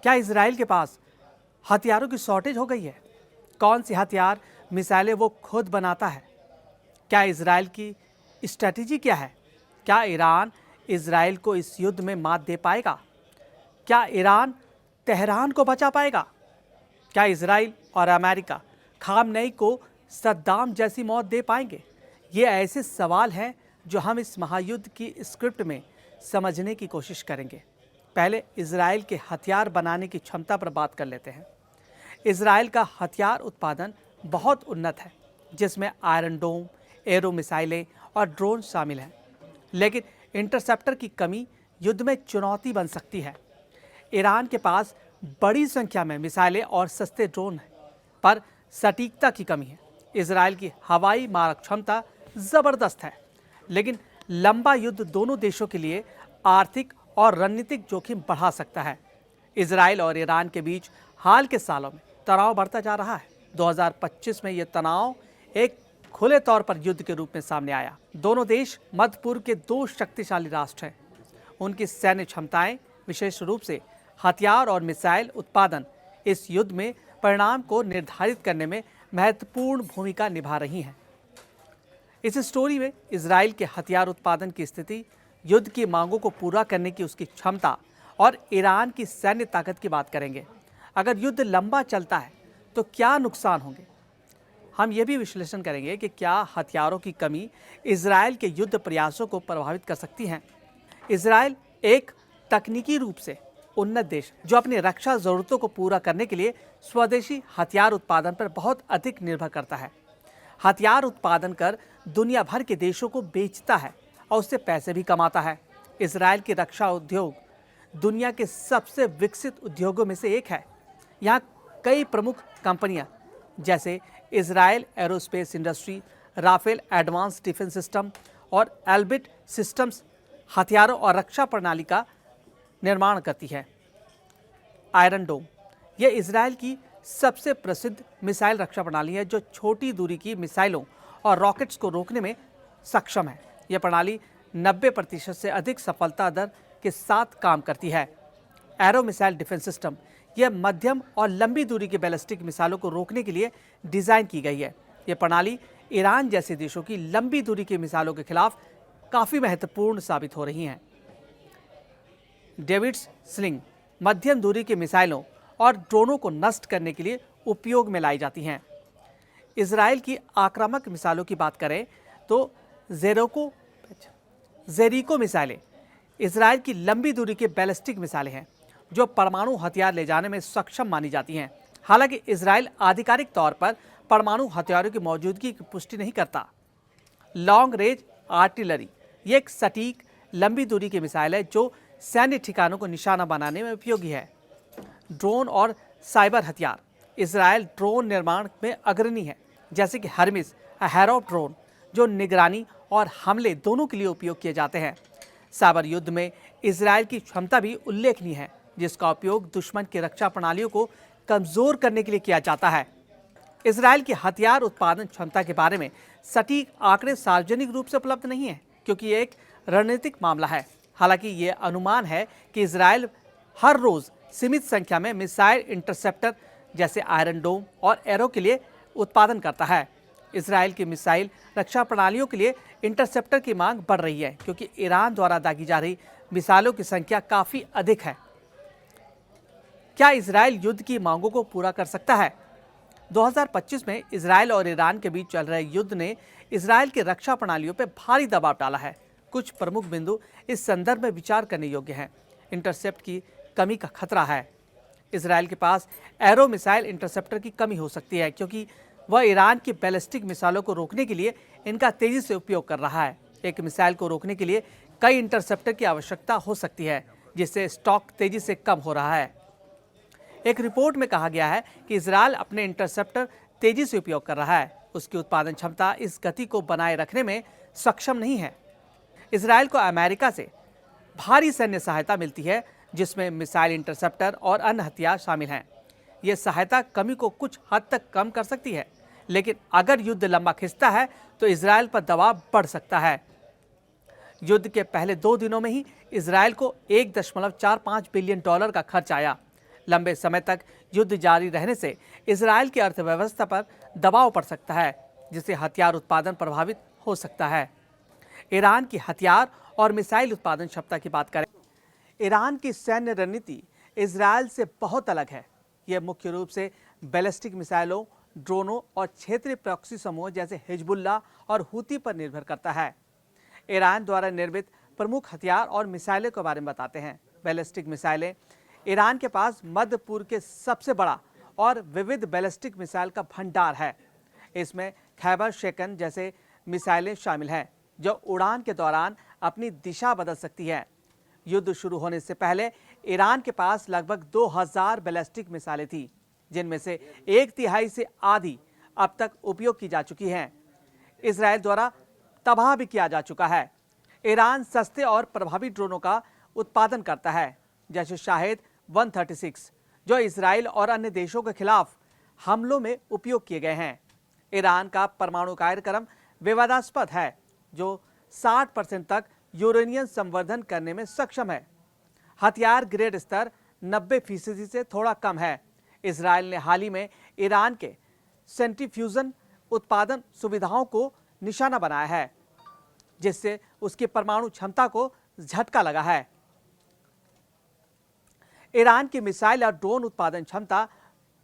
क्या इजराइल के पास हथियारों की शॉर्टेज हो गई है? कौन सी हथियार मिसाइलें वो खुद बनाता है? क्या इजराइल की स्ट्रैटेजी क्या है? क्या ईरान इजराइल को इस युद्ध में मात दे पाएगा? क्या ईरान तेहरान को बचा पाएगा? क्या इजराइल और अमेरिका खामनेई को सद्दाम जैसी मौत दे पाएंगे? ये ऐसे सवाल हैं जो हम इस महायुद्ध की स्क्रिप्ट में समझने की कोशिश करेंगे। पहले इजराइल के हथियार बनाने की क्षमता पर बात कर लेते हैं। इजराइल का हथियार उत्पादन बहुत उन्नत है, जिसमें आयरन डोम, एरो मिसाइलें और ड्रोन शामिल हैं। लेकिन इंटरसेप्टर की कमी युद्ध में चुनौती बन सकती है। ईरान के पास बड़ी संख्या में मिसाइलें और सस्ते ड्रोन हैं, पर सटीकता की कमी है। इजराइल की हवाई मारक क्षमता ज़बरदस्त है, लेकिन लंबा युद्ध दोनों देशों के लिए आर्थिक और रणनीतिक जोखिम बढ़ा सकता है। इजराइल और ईरान के बीच हाल के सालों में तनाव बढ़ता जा रहा है। 2025 में यह तनाव एक खुले तौर पर युद्ध के रूप में सामने आया। दोनों देश मध्य पूर्व के दो शक्तिशाली राष्ट्र हैं। उनकी सैन्य क्षमताएं, विशेष रूप से हथियार और मिसाइल उत्पादन, इस युद्ध में परिणाम को निर्धारित करने में महत्वपूर्ण भूमिका निभा रही हैं। इस स्टोरी में इजराइल के हथियार उत्पादन की स्थिति, युद्ध की मांगों को पूरा करने की उसकी क्षमता और ईरान की सैन्य ताकत की बात करेंगे। अगर युद्ध लंबा चलता है तो क्या नुकसान होंगे? हम ये भी विश्लेषण करेंगे कि क्या हथियारों की कमी इजराइल के युद्ध प्रयासों को प्रभावित कर सकती है। इजराइल एक तकनीकी रूप से उन्नत देश, जो अपनी रक्षा जरूरतों को पूरा करने के लिए स्वदेशी हथियार उत्पादन पर बहुत अधिक निर्भर करता है। हथियार उत्पादन कर दुनिया भर के देशों को बेचता है और उससे पैसे भी कमाता है। इजराइल की रक्षा उद्योग दुनिया के सबसे विकसित उद्योगों में से एक है। यहाँ कई प्रमुख कंपनियां जैसे Israel aerospace industry, Rafael advance defence system और एल्बिट सिस्टम्स हथियारों और रक्षा प्रणाली का निर्माण करती है। आयरन डोम, यह इजराइल की सबसे प्रसिद्ध मिसाइल रक्षा प्रणाली है, जो छोटी दूरी की मिसाइलों और रॉकेट्स को रोकने में सक्षम है। यह प्रणाली 90% से अधिक सफलता दर के साथ काम करती है। एरो मिसाइल डिफेंस सिस्टम, यह मध्यम और लंबी दूरी की बैलिस्टिक मिसाइलों को रोकने के लिए डिज़ाइन की गई है। यह प्रणाली ईरान जैसे देशों की लंबी दूरी की मिसाइलों के खिलाफ काफ़ी महत्वपूर्ण साबित हो रही हैं। डेविड्स स्लिंग, मध्यम दूरी की मिसाइलों और ड्रोनों को नष्ट करने के लिए उपयोग में लाई जाती हैं। इजराइल की आक्रामक मिसाइलों की बात करें तो जेरिको मिसाइलें इजराइल की लंबी दूरी की बैलिस्टिक मिसाइलें हैं, जो परमाणु हथियार ले जाने में सक्षम मानी जाती हैं। हालांकि इजराइल आधिकारिक तौर पर परमाणु हथियारों की मौजूदगी की पुष्टि नहीं करता। लॉन्ग रेंज आर्टिलरी, ये एक सटीक लंबी दूरी की मिसाइल है जो सैन्य ठिकानों को निशाना बनाने में उपयोगी है। ड्रोन और साइबर हथियार, इजराइल ड्रोन निर्माण में अग्रणी है, जैसे कि हर्मिस, हैरोप ड्रोन, जो निगरानी और हमले दोनों के लिए उपयोग किए जाते हैं। साइबर युद्ध में इजराइल की क्षमता भी उल्लेखनीय है, जिसका उपयोग दुश्मन की रक्षा प्रणालियों को कमजोर करने के लिए किया जाता है। इजराइल की हथियार उत्पादन क्षमता के बारे में सटीक आंकड़े सार्वजनिक रूप से उपलब्ध नहीं है, क्योंकि ये एक रणनीतिक मामला है। हालांकि ये अनुमान है कि इजराइल हर रोज सीमित संख्या में मिसाइल इंटरसेप्टर जैसे आयरन डोम और एरो के लिए उत्पादन करता है। इजराइल की मिसाइल रक्षा प्रणालियों के लिए इंटरसेप्टर की मांग बढ़ रही है, क्योंकि ईरान द्वारा दागी जा रही मिसाइलों की संख्या काफ़ी अधिक है। क्या इजराइल युद्ध की मांगों को पूरा कर सकता है? 2025 में इजराइल और ईरान के बीच चल रहे युद्ध ने इजराइल की रक्षा प्रणालियों पर भारी दबाव डाला है। कुछ प्रमुख बिंदु इस संदर्भ में विचार करने योग्य हैं। इंटरसेप्ट की कमी का खतरा है। इजराइल के पास एरो मिसाइल इंटरसेप्टर की कमी हो सकती है, क्योंकि वह ईरान की बैलिस्टिक मिसाइलों को रोकने के लिए इनका तेजी से उपयोग कर रहा है। एक मिसाइल को रोकने के लिए कई इंटरसेप्टर की आवश्यकता हो सकती है, जिससे स्टॉक तेजी से कम हो रहा है। एक रिपोर्ट में कहा गया है कि इजराइल अपने इंटरसेप्टर तेजी से उपयोग कर रहा है। उसकी उत्पादन क्षमता इस गति को बनाए रखने में सक्षम नहीं है। इजराइल को अमेरिका से भारी सैन्य सहायता मिलती है, जिसमें मिसाइल इंटरसेप्टर और अन्य हथियार शामिल हैं। ये सहायता कमी को कुछ हद तक कम कर सकती है, लेकिन अगर युद्ध लंबा खिंचता है तो इजराइल पर दबाव बढ़ सकता है। युद्ध के पहले 2 दिनों में ही इजराइल को $1.45 बिलियन का खर्च आया। लंबे समय तक युद्ध जारी रहने से इजराइल की अर्थव्यवस्था पर दबाव पड़ सकता है, जिससे हथियार उत्पादन प्रभावित हो सकता है। ईरान की हथियार और मिसाइल उत्पादन क्षमता की बात करें, ईरान की सैन्य रणनीति इजराइल से बहुत अलग है। यह मुख्य रूप से बैलिस्टिक मिसाइलों, ड्रोनों और क्षेत्रीय प्रॉक्सी समूह जैसे हिजबुल्ला और हूती पर निर्भर करता है। ईरान द्वारा निर्मित प्रमुख हथियार और मिसाइलों के बारे में बताते हैं। बैलिस्टिक मिसाइलें, ईरान के पास मध्य पूर्व के सबसे बड़ा और विविध बैलिस्टिक मिसाइल का भंडार है। इसमें खैबर शेकन जैसे मिसाइलें शामिल हैं, जो उड़ान के दौरान अपनी दिशा बदल सकती है। युद्ध शुरू होने से पहले ईरान के पास लगभग 2000 बैलिस्टिक मिसाइलें थी, जिनमें से 1/3 से आधी अब तक उपयोग की जा चुकी हैं। इजराइल द्वारा तबाह भी किया जा चुका है। ईरान सस्ते और प्रभावी ड्रोनों का उत्पादन करता है, जैसे शाहिद 136, जो इजराइल और अन्य देशों के खिलाफ हमलों में उपयोग किए गए हैं। ईरान का परमाणु कार्यक्रम विवादास्पद है, जो 60% तक यूरेनियम संवर्धन करने में सक्षम है। हथियार ग्रेड स्तर 90% से थोड़ा कम है। इजराइल ने हाल ही में ईरान के सेंट्रीफ्यूजन उत्पादन सुविधाओं को निशाना बनाया है, जिससे उसकी परमाणु क्षमता को झटका लगा है। ईरान की मिसाइल और ड्रोन उत्पादन क्षमता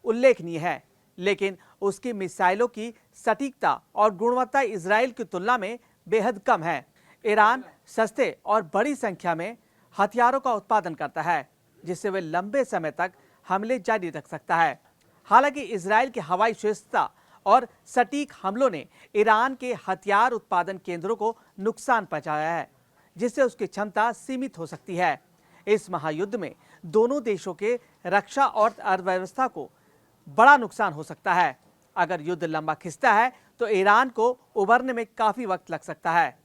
उल्लेखनीय है, लेकिन उसकी मिसाइलों की सटीकता और गुणवत्ता इजराइल की तुलना में बेहद कम है। ईरान सस्ते और बड़ी संख्या में हथियारों का उत्पादन करता है, जिससे वे लंबे समय तक हमले जारी रख सकता है। हालांकि इजराइल की हवाई श्रेष्ठता और सटीक हमलों ने ईरान के हथियार उत्पादन केंद्रों को नुकसान पहुंचाया है, जिससे उसकी क्षमता सीमित हो सकती है। इस महायुद्ध में दोनों देशों के रक्षा और अर्थव्यवस्था को बड़ा नुकसान हो सकता है। अगर युद्ध लंबा खिंचता है तो ईरान को उबरने में काफी वक्त लग सकता है।